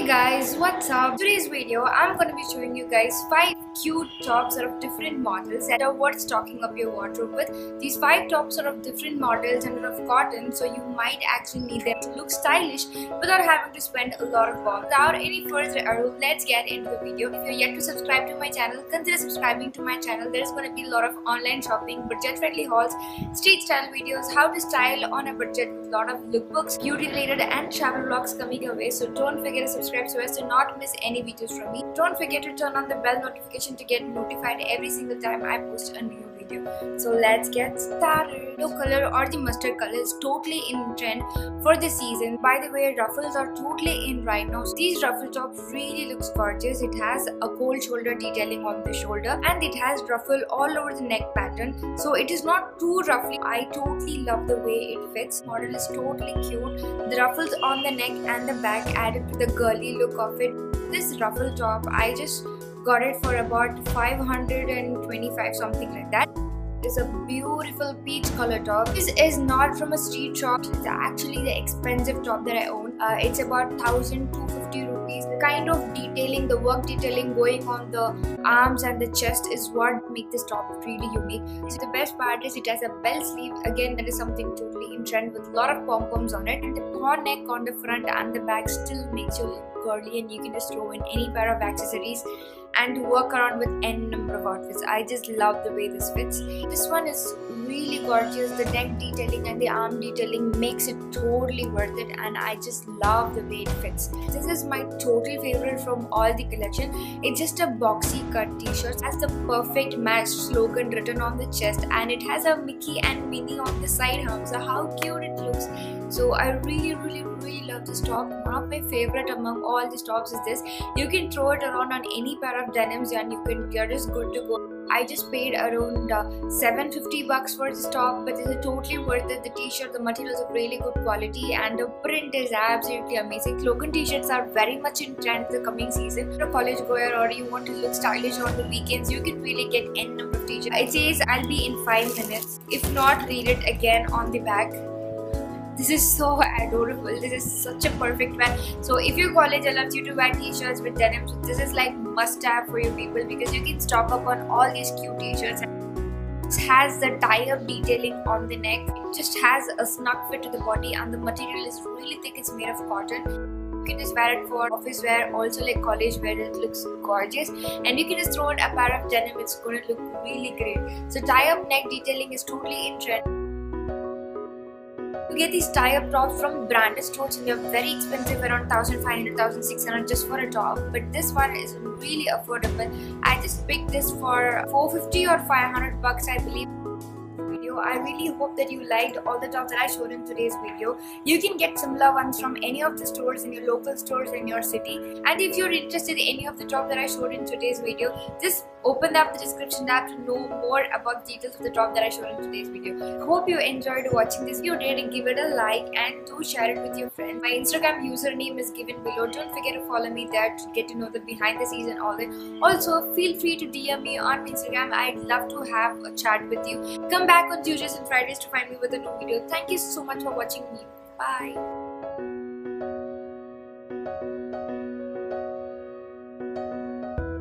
Hey guys, what's up? Today's video I'm going to be showing you guys 5 cute tops of different models that are worth stocking up your wardrobe with. These 5 tops are of different models and are of cotton, so you might actually need them to look stylish without having to spend a lot of bomb. Without any further ado, let's get into the video. If you're yet to subscribe to my channel, consider subscribing to my channel. There's going to be a lot of online shopping, budget-friendly hauls, street style videos, how to style on a budget with a lot of lookbooks, beauty related and travel vlogs coming your way. So don't forget to subscribe so as to not miss any videos from me. Don't forget to turn on the bell notification to get notified every single time I post a new video. So let's get started. Yellow color or the mustard color is totally in trend for this season. By the way, ruffles are totally in right now. These ruffle top really looks gorgeous. It has a cold shoulder detailing on the shoulder and it has ruffle all over the neck pattern. So it is not too ruffly. I totally love the way it fits. Model is totally cute. The ruffles on the neck and the back added to the girly look of it. This ruffle top, I just got it for about 525, something like that. It's a beautiful peach color top. This is not from a street shop. It's actually the expensive top that I own. It's about 1,250 rupees. The kind of detailing, the work detailing going on the arms and the chest is what makes this top really unique. So the best part is it has a bell sleeve. Again, that is something totally in trend with a lot of pom-poms on it. And the paw neck on the front and the back still makes you look girly, and you can just throw in any pair of accessories and work around with n number of outfits. I just love the way this fits. This one is really gorgeous. The neck detailing and the arm detailing makes it totally worth it, and I just love the way it fits. This is my total favorite from all the collection. It's just a boxy cut t-shirt. It has the perfect match slogan written on the chest, and it has a Mickey and Minnie on the side arms. So how cute it looks. So I really love this top. One of my favorite among all these tops is this. You can throw it around on any pair of denims and you're just good to go. I just paid around 750 bucks for this top, but it's totally worth it. The t-shirt, the material is of really good quality and the print is absolutely amazing. Slogan t-shirts are very much in trend the coming season. If you're a college goer or you want to look stylish on the weekends, you can really get n number of t-shirts. It says I'll be in 5 minutes. If not, read it again on the back. This is so adorable. This is such a perfect wear. So if your college allows you to wear t-shirts with denims, this is like must have for you people, because you can stock up on all these cute t-shirts. It has the tie-up detailing on the neck. It just has a snug fit to the body and the material is really thick. It's made of cotton. You can just wear it for office wear, also like college wear. It looks gorgeous, and you can just throw in a pair of denim. It's going to look really great. So tie-up neck detailing is totally in trend. You get these tie-up tops from branded stores and they're very expensive, around 1,500, 1,600 just for a top. But this one is really affordable. I just picked this for 450 or 500 bucks, I believe. I really hope that you liked all the tops that I showed in today's video. You can get similar ones from any of the stores in your local stores in your city. And if you're interested in any of the tops that I showed in today's video, just open up the description tab to know more about the details of the top that I showed in today's video. Hope you enjoyed watching this video. Did give it a like and do share it with your friends. My Instagram username is given below. Don't forget to follow me there to get to know the behind the scenes and all that. Also, feel free to DM me on Instagram. I'd love to have a chat with you. Come back on Tuesdays and Fridays to find me with a new video. Thank you so much for watching me. Bye.